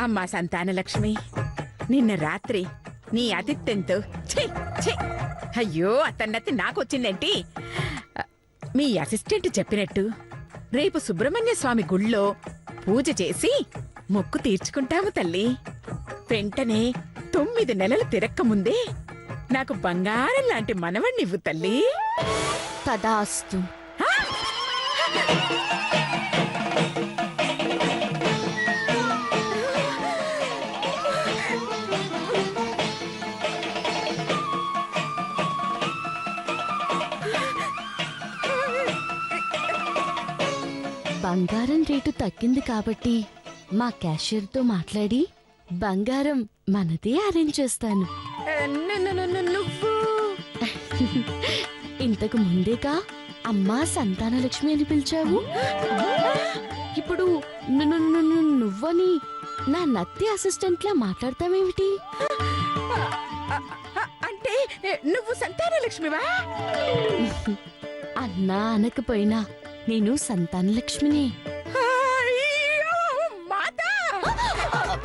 అమ్మా సంతానలక్ష్మి, నిన్న రాత్రి నీ ఆతిథ్యంతో అయ్యో అతన్నతి నాకొచ్చిందేంటి? మీ అసిస్టెంట్ చెప్పినట్టు రేపు సుబ్రహ్మణ్య స్వామి గుళ్ళో పూజ చేసి మొక్కు తీర్చుకుంటాము తల్లి. వెంటనే 9 నెలలు తిరక్కముందే నాకు బంగారం లాంటి మనవణ్ణివ్వు తల్లి. తదాస్తు. బంగారం రేటు తగ్గింది కాబట్టి మా క్యాషియర్తో మాట్లాడి బంగారం మనదే అరేంజ్ చేస్తాను. నువ్వు ఇంతకు ముందేగా అమ్మా సంతానలక్ష్మి అని పిలిచావు. ఇప్పుడు నువ్వని నా నత్తి అసిస్టెంట్లా మాట్లాడతావేమిటి? అంటే నువ్వు సంతానలక్ష్మివా? అన్నా అనకపోయినా నేను సంతానలక్ష్మిని.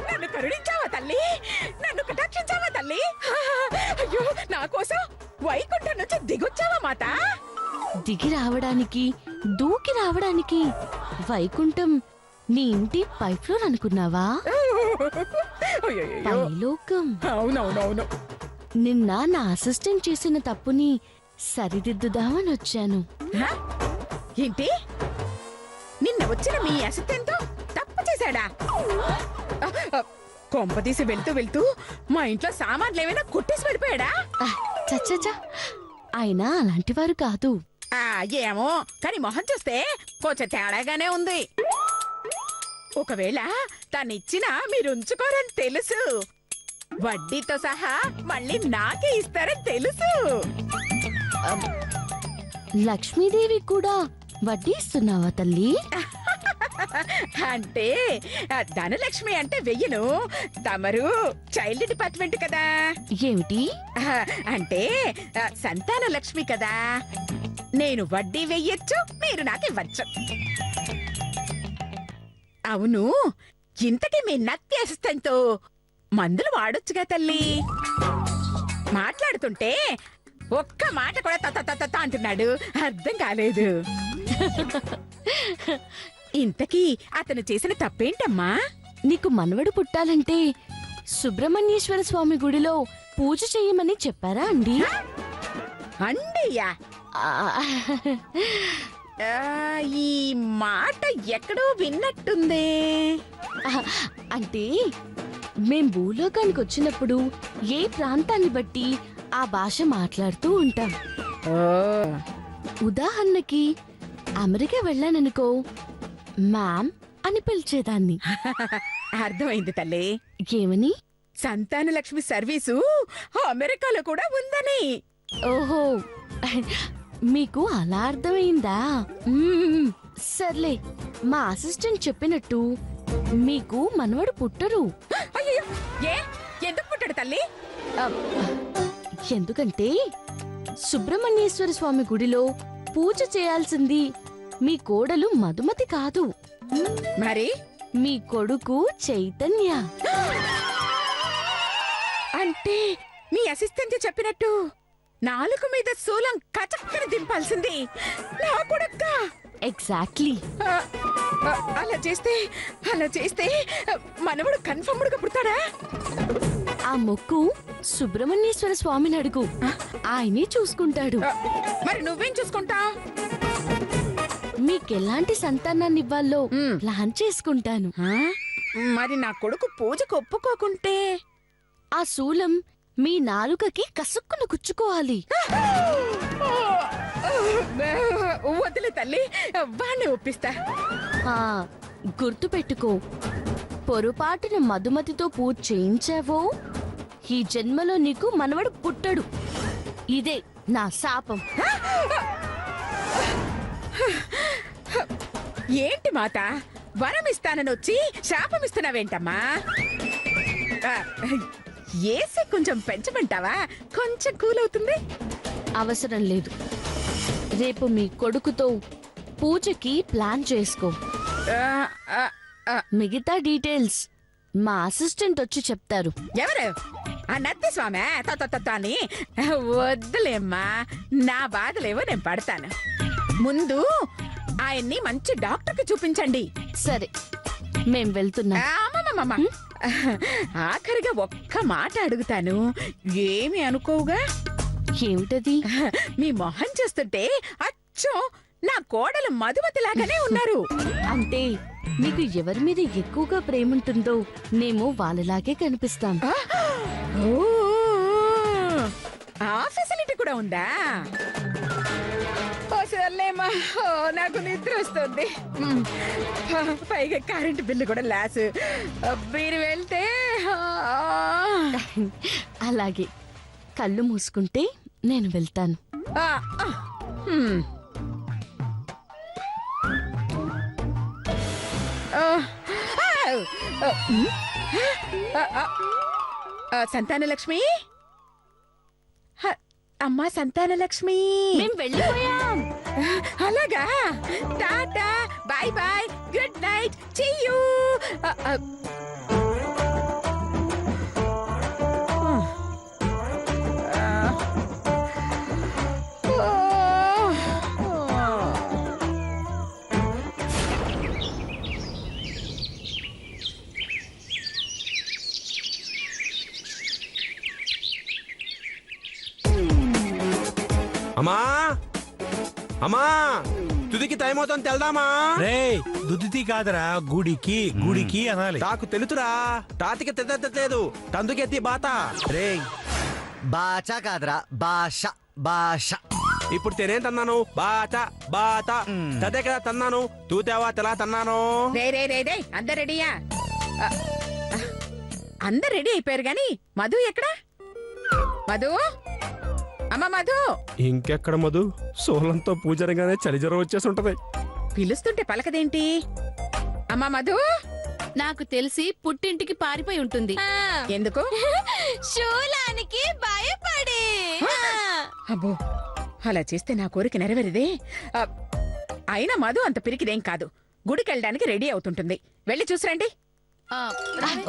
నన్ను కరుణించావా తల్లి? నన్ను కటాక్షించావా తల్లి? అయ్యో నా కోసం వైకుంఠం నుంచి దిగొచ్చావా మాత? దిగి రావడానికి దూకి రావడానికి వైకుంఠం నీ ఇంటి పై ఫ్లోర్ అనుకున్నావా? పైలోకం. అవునవునవును. నిన్న నా అసిస్టెంట్ చేసిన తప్పుని సరిదిద్దుదామని వచ్చాను. ఏంటి? నిన్న వచ్చిన మీ అసిస్టెంట్తో తప్పు చేశాడా? కొంపదీసి వెళ్తూ వెళ్తూ మా ఇంట్లో సామాన్లు ఏమైనా కొట్టేసి వెళ్ళిపోయాడా? చచ్చా, ఆయన అలాంటివారు కాదు. ఏమో కానీ మొహం చూస్తే కొంచెం తేడాగానే ఉంది. ఒకవేళ తనిచ్చినా మీరు ఉంచుకోరని తెలుసు. వడ్డీతో సహా మళ్ళీ నాకే ఇస్తారని తెలుసు. లక్ష్మీదేవి కూడా వడ్డీ ఇస్తున్నావా తల్లి? అంటే ధనలక్ష్మి అంటే వెయ్యను, తమరు చైల్డ్ డిపార్ట్మెంట్ కదా. ఏమిటి? అంటే సంతాన లక్ష్మి కదా, నేను వడ్డీ వెయ్యొచ్చు, మీరు నాకు ఇవ్వచ్చు. అవును, ఇంతకీ మీ నత్తి అసిస్టెంట్తో మందులు వాడొచ్చుగా తల్లి. మాట్లాడుతుంటే ఒక్క మాట కూడా తత అంటున్నాడు, అర్థం కాలేదు. ఇంతకీ అతను చేసిన తప్పేంటమ్మా? నీకు మనవడు పుట్టాలంటే సుబ్రహ్మణ్యేశ్వర స్వామి గుడిలో పూజ చెయ్యమని చెప్పారా అండి? అండియా? ఈ మాట ఎక్కడో విన్నట్టుందే. అంటే మేం భూలోకానికి వచ్చినప్పుడు ఏ ప్రాంతాన్ని బట్టి ఆ భాష మాట్లాడుతూ ఉంటాం. ఉదాహరణకి అమెరికా వెళ్ళాననుకో, మ్యామ్ అని పిలిచేదాన్ని. అర్థమైంది తల్లి. ఏమని? సంతానలక్ష్మి సర్వీసు అమెరికాలో కూడా ఉందని. ఓహో, మీకు అలా అర్థమైందా? సర్లే, మా అసిస్టెంట్ చెప్పినట్టు మీకు మనవడు పుట్టరు. అయ్యో, ఎందుకు పుట్టాడు తల్లి? ఎందుకంటే సుబ్రహ్మణ్యేశ్వర స్వామి గుడిలో పూజ చేయాల్సింది మీ కోడలు మధుమతి కాదు, మరి మీ కొడుకు చైతన్య. అంటే మీ అసిస్టెంట్ చెప్పినట్టు నాలుగు మీద శూలం కచక్కని దింపాల్సింది నా కొడుక్క. ఎగ్జాక్ట్లీ. అలా చేస్తే మనవడు కన్ఫర్మ్డ్గా పుడతాడా? ఆ మొక్కు సుబ్రహ్మణ్యేశ్వర స్వామిని అడుగు, ఆయనే చూసుకుంటాడు. మరి నువ్వేం చూసుకుంటావు? మీకెలాంటి సంతానాన్ని ఇవ్వాలో ప్లాన్ చేసుకుంటాను. మరి నా కొడుకు పూజకు ఒప్పుకోకుంటే? ఆ శూలం మీ నాలుకకి కసుక్కును కుచ్చుకోవాలి. వదిలే తల్లి, వాణ్ణి ఒప్పిస్తా. గుర్తు పెట్టుకో, పొరపాటున మధుమతితో పూజ చేయించావో ఈ జన్మలో నీకు మనవడు పుట్టడు. ఇదే నా శాపం. ఏంటి మాత, వరం ఇస్తానని వచ్చి శాపం ఇస్తున్నావేంటమ్మా? ఏసీ కొంచెం పెంచమంటావా? కొంచెం కూల్ అవుతుంది. అవసరం లేదు, రేపు మీ కొడుకుతో పూజకి ప్లాన్ చేసుకో. మిగతా డీటెయిల్స్ మా అసిస్టెంట్ వచ్చి చెప్తారు. ఎవరు? ఆ నత్తి స్వామి అని వద్దులేమ్మా, నా బాధలేవో నేను పడతాను. ముందు ఆయన్ని మంచి డాక్టర్కి చూపించండి. సరే, మేం వెళ్తున్నాం. అమ్మమ్మమ్మ, ఆఖరిగా ఒక్క మాట అడుగుతాను, ఏమి అనుకోవుగా? ఏమిటది? మీ మొహం చూస్తుంటే అచ్చం నా కోడలు మధుమతిలాగానే ఉన్నారు. అంటే మీకు ఎవరి మీద ఎక్కువగా ప్రేమ ఉంటుందో మేము వాళ్ళలాగే కనిపిస్తాం. ఓ, ఆ ఫెసిలిటీ కూడా ఉందా? ఓ సర్లేమ్మా, ఓ నాకు నిద్ర వస్తుంది. పైగా కరెంటు బిల్లు కూడా లాసు. మీరు వెళ్తే అలాగే, కళ్ళు మూసుకుంటే నేను వెళ్తాను. ఆ, ఆ, హ్మ్. సంతానలక్ష్మి, అమ్మా సంతానలక్ష్మి, మేం వెళ్ళిపోయాం. అలాగా? Tata, bye bye, good night, చెయ్యూ. అమ్మా అమ్మా, తుదికి టైం అవుతుంది, తెల్దామా? రే, దుదితి కాదరా, గుడికి గుడికి అనాలి. నాకు తెలుతురా, తాతికి తెదలేదు, తందుకెత్తి బాత. రే, బాచా కాదురా, భాష భాష. ఇప్పుడు తెనేం తన్నాను, బాత బాత తదే కదా తన్నాను. తూతేవా తెలా తన్నాను. రే రే రే రే, అందరు రెడీయా? అందరు రెడీ అయిపోయారు గాని మధు ఎక్కడా? మధు, అమ్మ మధు. ఇంకెక్కడ మధు, సోలంతో పూజరగానే చలిజ్వరం వచ్చేసి ఉంటది. పిలుస్తుంటే పలకదేంటి? అమ్మ మధు. నాకు తెలిసి పుట్టింటికి పారిపోయి ఉంటుంది. ఎందుకు? శూలానికి భయపడి. అబ్బో, అలా చేస్తే నా కోరిక నెరవేరదే. అయినా మధు అంత పిరికిదేం కాదు, గుడికి వెళ్ళడానికి రెడీ అవుతుంటుంది. వెళ్ళి చూసిరండి.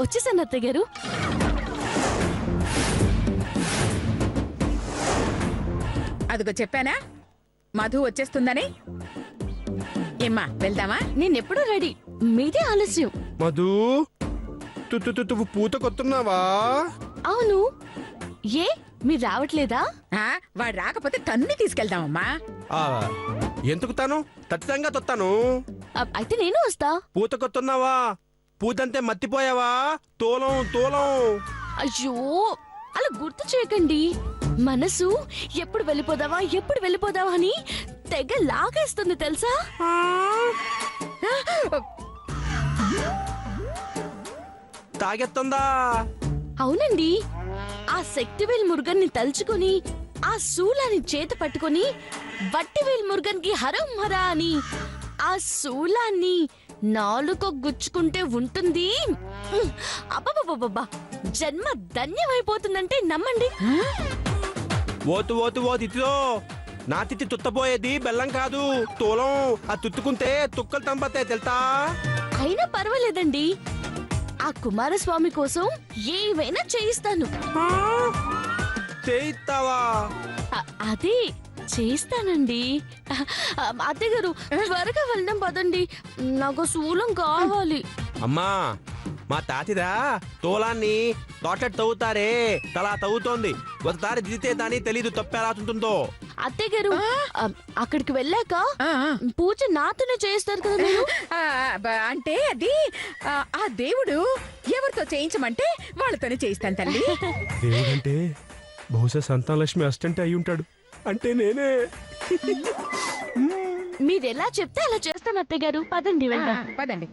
వచ్చేసాను అత్తయ్య గారు. అదిగో చెప్పానా, మధు వచ్చేస్తుందని. ఏమ్మా, వెళ్దామా? నేనెప్పుడూ రెడీ, మీదే ఆలస్యం. మధు, తువ్వు పూత కొత్తున్నావా? అవును, ఏ మీరు రావట్లేదా? వాడు రాకపోతే తన్ని తీసుకెళ్దామమ్మా. ఎందుకు తాను ఖచ్చితంగా తొత్తాను. అయితే నేను వస్తా. పూత కొత్తున్నావా? పూతంతే మత్తిపోయావా? తోలం తోలం. అయ్యో, అలా గుర్తు చేయకండి. మనసు ఎప్పుడు వెళ్ళిపోదావా అని తెగ లాగేస్తుంది తెలుసా? తాగెత్తుందా? అవునండి, ఆ శక్తివేల్ మురుగన్ని తలుచుకుని, ఆ శూలాన్ని చేత పట్టుకుని వట్టివేల్ మురుగన్ కి హరం హరా అని ఆ శూలాన్ని నాలుక గుచ్చుకుంటే ఉంటుంది. అబ్బబ్బబ్బబ్బా, జన్మ ధన్యమైపోతుందంటే నమ్మండి. ఓతు ఓతు ఓ తిత్తితో నా తిత్తి తుత్తపోయేది బెల్లం కాదు, తోలం. ఆ తుత్తుకుంటే తుక్కలు తంపతాయి తెలుతా. అయినా పర్వాలేదండి, ఆ కుమారస్వామి కోసం ఏమైనా చేయిస్తాను. చేయిస్తావా? అదే చేస్తానండి. అత్తయ్య గారు, త్వరగా వెళ్దాం పదండి, నాకు శూలం కావాలి. అమ్మా, మా తాతిదా తోలాన్ని తోటట్ తవ్వుతారే, తలా తవ్వుతోంది. ఒకసారి దిగితే దాని తెలీదు తప్పెలా ఉంటుందో. అత్తయ్య గారు, అక్కడికి వెళ్ళాక పూజ నాతోనే చేస్తారు కదా మీరు. అంటే అది ఆ దేవుడు ఎవరితో చేయించమంటే వాళ్ళతోనే చేయిస్తాను తల్లి. దేవుడంటే బహుశా సంతానలక్ష్మి అసిస్టెంట్ అయి ఉంటాడు, అంటే నేనే. మీరెలా చెప్తే అలా చేస్తాను అత్తయ్య గారు. పదండి వెళ్దాం. పదండి.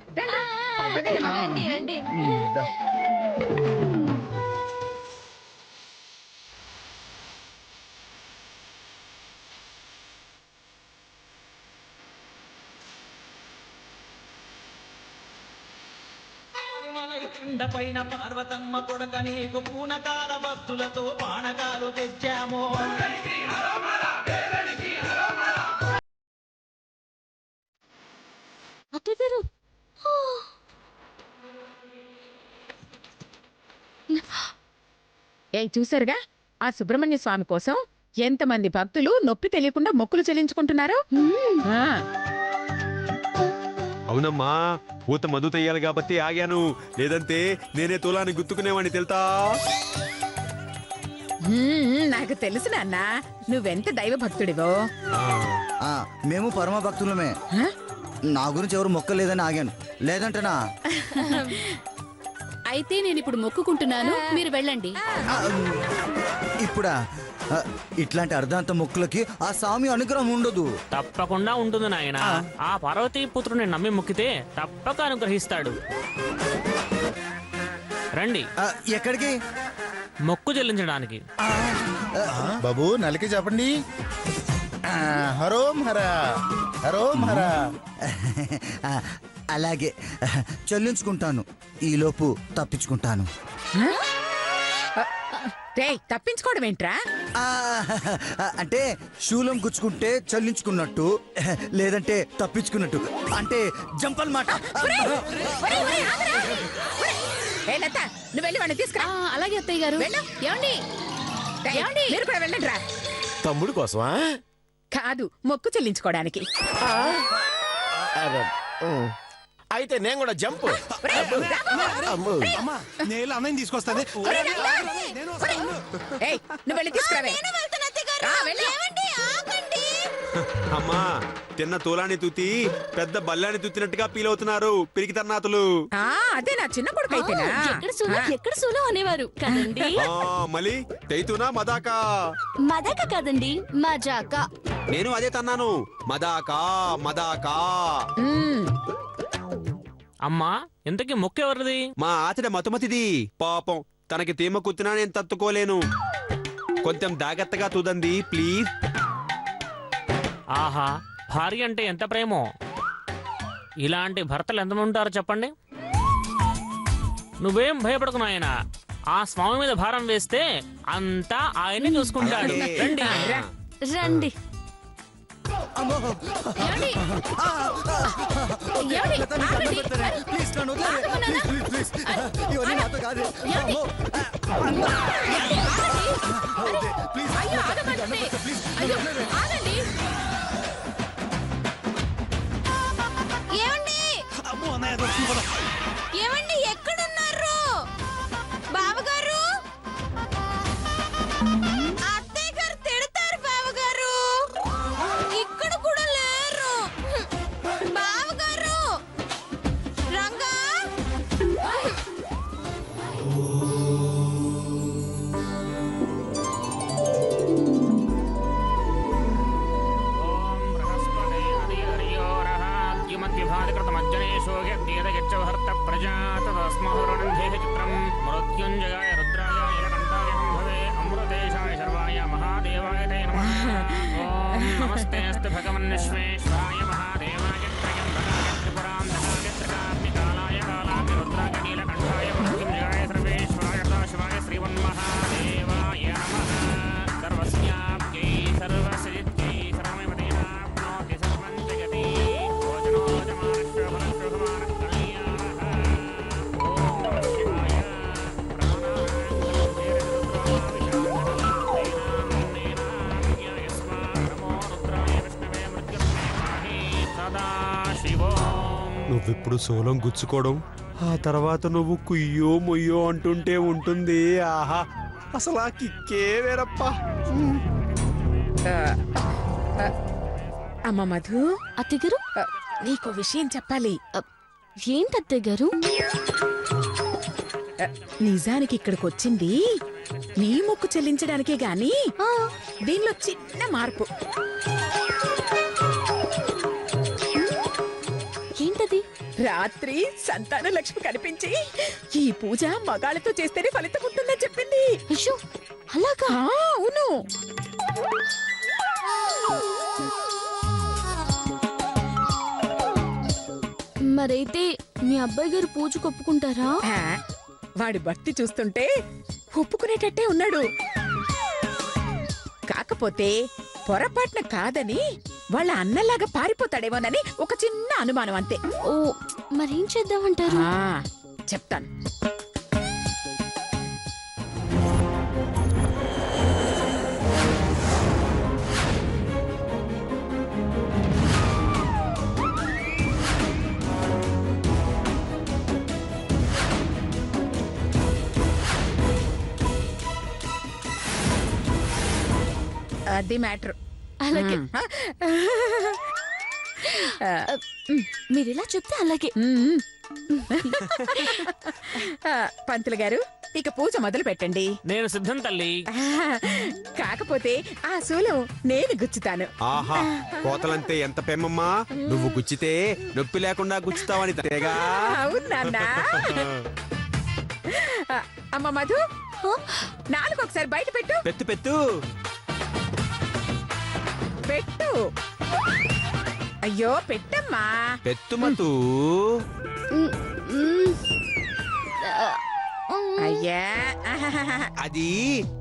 పైన పార్వతమ్మ కొడక నీకు పూనకాల భక్తులతో పానకాలు తెచ్చాము. అత్తయ్య గారు, చూసారుగా ఆ సుబ్రహ్మణ్య స్వామి కోసం ఎంతమంది భక్తులు నొప్పి తెలియకుండా మొక్కులు చెల్లించుకుంటున్నారు. ఆ, అవునమ్మా, ఊత మధు తెయ్యాలి కాబట్టి ఆగాను, లేదంటే నేనే తోలాన్ని గుర్తుకునేవాడిని తెలుతా. నాకు తెలుసు నాన్న, నువ్వెంత దైవ భక్తుడివో. మేము పరమ భక్తులమే. నా గురించి ఎవరు మొక్కలేదని ఆగాను, లేదంటనా? అయితే నేను ఇప్పుడు మొక్కుకుంటున్నాను, మీరు వెళ్ళండి. ఇప్పుడా? ఇట్లాంటి అర్ధాంత మొక్కులకి ఆ స్వామి అనుగ్రహం ఉండదు. తప్పకుండా ఉంటుంది నాయన. ఆ పార్వతీ పుత్రుని నమ్మి మొక్కితే తప్పక అనుగ్రహిస్తాడు. రండి. ఎక్కడికి? మొక్కు చెల్లించడానికి. బాబు నలికి చెప్పండి. హరోం హర, హరోం హర. అలాగే చెల్లించుకుంటాను, ఈలోపు తప్పించుకుంటాను. తప్పించుకోవడం ఏంట్రా? అంటే శూలం గుచ్చుకుంటే చెల్లించుకున్నట్టు, లేదంటే తప్పించుకున్నట్టు. అంటే జంపల్ మాట. నువ్వు వెళ్ళి వాడిని తీసుకురా. అలాగే అత్తయ్య గారు. ఏమండి? మీరు కూడా వెళ్ళండి రా. తమ్ముడు కోసమా? కాదు, మొక్కు చెల్లించుకోవడానికి. అయితే నేను కూడా జంపు. నేను అన్నయ్య తీసుకొస్తాను. నువ్వు వెళ్ళి తీసుకురావే. అమ్మా, తిన్న తోలాన్ని తూతి పెద్ద బల్లాన్ని తూతినట్టుగా ఫీల్ అవుతున్నారు పిరికి తర్నాతులు. అదే నా చిన్న కొడుకు అయితేనా. ఎక్కడ సూలం అనేవారు కదండి. మళ్ళీ తెయితునా మదాకా? మదక కదండి, మజాకా. నేను అదే తన్నాను, మదాకా మదాకా. అమ్మా, ఇంతకీ మొక్కు ఎవరిది? మా ఆచడ మతుమతిది. పాపం, తనకి తీమ కుత్తినా నేను తట్టుకోలేను. కొంచెం జాగ్రత్తగా తూదండి ప్లీజ్. ఆహా, భార్య అంటే ఎంత ప్రేమో. ఇలాంటి భర్తలు ఎంతమంది ఉంటారో చెప్పండి. నువ్వేం భయపడకు నాయన, ఆ స్వామి మీద భారం వేస్తే అంతా ఆయనే చూసుకుంటాడు. రండి. రండి. ఏమండి, ఎక్కడున్నారు బావగారు? అత్తయ్య గారు తిడతారు బావగారు. ఇక్కడ కూడా లేరు బావగారు. రంగా, మృత్యుంజయాయ రుద్రాయ నీలకంఠాయ భవే అమృతేశాయ శర్వాయ మహాదేవాయ తే నమః. ఓం నమస్తేస్తు భగవన్ విశ్వేశ్వరాయ మహాదేవాయ త్రయంబకాయ త్రిపురాంతకాయ త్రికాగ్నికాలాయ కాలాగ్ని రుద్రాయ నీలకంఠాయ మృత్యుంజయాయ సర్వేశ్వరాయ సదాశివాయ శ్రీమన్మహాదేవాయ నమః. సర్వస్యాప్యై సర్వసిద్ధ్యై సర్వమేవ తేనాప్నోతి సర్వం జగతి. భోజనోజమానశ్వఫలశ్వభమానః కళ్యాణః. ఓం నమః శివాయ. నువ్విప్పుడు సోలం గుచ్చుకోవడం, ఆ తర్వాత నువ్వు కుయ్యో ముయ్యో అంటుంటే ఉంటుంది. ఆహా, అసలు ఆ కిక్కే వేరప్ప. అమ్మ మధు, అత్తయ్య గారు, నీకో విషయం చెప్పాలి. ఏంటి అత్తయ్య గారు? నిజానికి ఇక్కడికి వచ్చింది నీ మొక్కు చెల్లించడానికే గాని దీనిలో చిన్న మార్పు. ఏంటది? రాత్రి సంతాన లక్ష్మి కనిపించి ఈ పూజ మగాళ్ళతో చేస్తేనే ఫలితం ఉంటుందని చెప్పింది. అయ్యో, అలాగా? అవును. మరైతే మీ అబ్బాయి గారు పూజకు ఒప్పుకుంటారా? వాడి భక్తి చూస్తుంటే ఒప్పుకునేటట్టే ఉన్నాడు. కాకపోతే పొరపాటున కాదని వాళ్ళ అన్నలాగా పారిపోతాడేమోనని ఒక చిన్న అనుమానం అంతే. ఓ, మరేం చేద్దామంటారు? చెప్తాను. అది మ్యాటర్. అలాగే మీరిలా చెప్తే అలాగే. పంతులు గారు, ఇక పూజ మొదలు పెట్టండి. నేను సిద్ధం తల్లి. కాకపోతే ఆ శూలం నేను గుచ్చుతాను. ఆహా, కోతలంతే ఎంత పెమ్మమ్మా. నువ్వు గుచ్చితే నొప్పి లేకుండా గుచ్చుతావని తేగా. అవును నాన్న. అమ్మ మధు, నాలుగు ఒకసారి బయట పెట్టు. పెట్టు పెట్టు పెట్టు. అయ్యో పెట్టమ్మా. పెట్టు మతు. అయ్యా, అది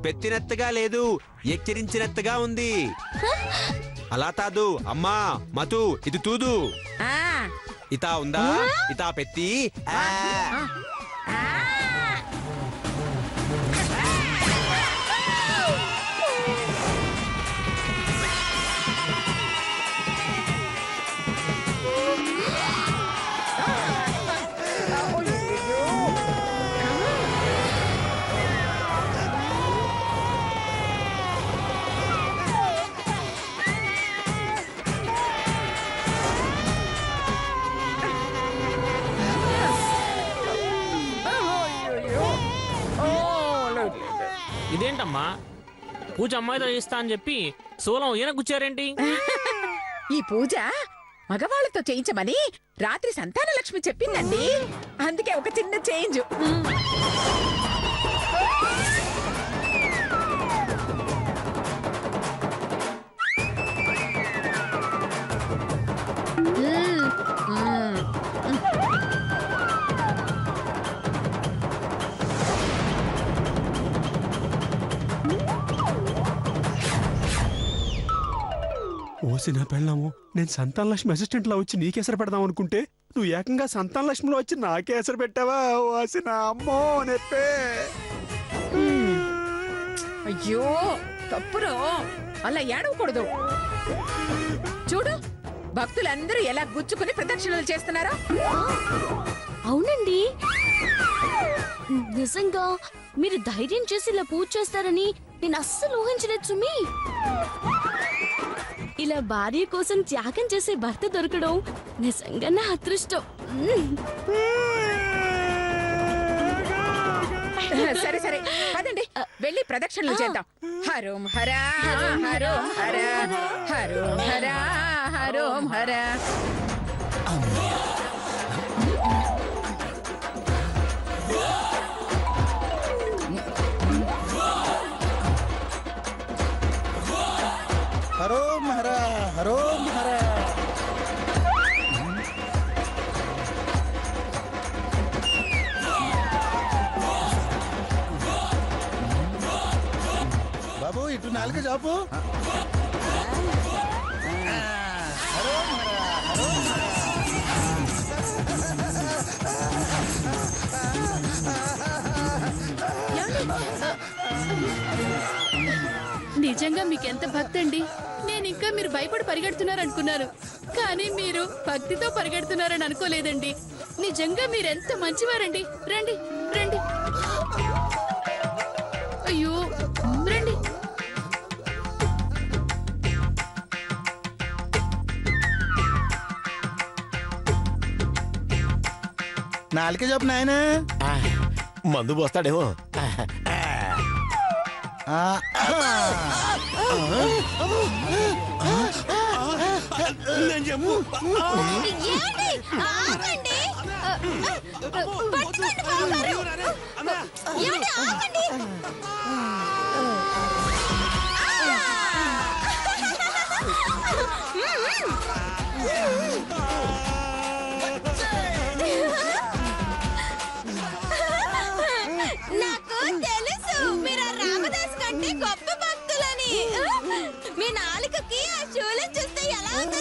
పెట్టినట్టుగా లేదు, హెచ్చరించినట్టుగా ఉంది. అలా తాదు అమ్మా మతు, ఇది తూదు. ఆ, ఇతా ఉందా, ఇతా పెట్టి ఆ. ఆ. ఇదేంటమ్మా, పూజ అమ్మాయితో చేస్తా అని చెప్పి శూలం ఈయన గుచ్చారేంటి? ఈ పూజ మగవాళ్ళతో చేయించమని రాత్రి సంతాన లక్ష్మి చెప్పిందండి. అందుకే ఒక చిన్న చేంజ్. ఓసి నా పెళ్ళాము, నేను సంతాన లక్ష్మి అసిస్టెంట్ లా వచ్చి నీకేసరి పెడదాం అనుకుంటే నువ్వు ఏకంగా సంతాన లక్ష్మిలో వచ్చి నాకేసరి పెట్టావా? ఓసి నా అమ్మో నెప్పే. అయ్యో తప్పురో, అలా ఏడవకూడదు. చూడు, భక్తులందరూ ఎలా గుచ్చుకుని ప్రదక్షిణలు చేస్తున్నారో. అవునండి, నిజంగా మీరు ధైర్యం చేసి ఇలా పూజ చేస్తారని నేను అస్సలు ఊహించలేదు సుమి. ఇలా భార్య కోసం త్యాగం చేసే భర్త దొరకడం నిజంగా నా అదృష్టం. సరే సరే పదండి, వెళ్ళి ప్రదక్షిణలు చేద్దాం. హరోం హరా హరోం హర హరోం హరా హరోం హర. హరోం హర హరోం హర. బాబు ఇటు నాలుక చాపు. నిజంగా మీకెంత భక్తి అండి. నేను ఇంకా మీరు భయపడి పరిగెడుతున్నారనుకున్నాను, కానీ మీరు భక్తితో పరిగెడుతున్నారని అనుకోలేదండి. నిజంగా మీరెంత మంచివారండి. రండి రండి. అయ్యో రండి. నాలుక చాపు నాయన. మందు పోస్తాడేమో. నేను చెప్పు. నాకు తెలుసు మీరు రామదాస్ కంటే గొప్ప భక్తులని. మీ నాలుకకి ఆ శూలం చూస్తే ఎలా ఉంది?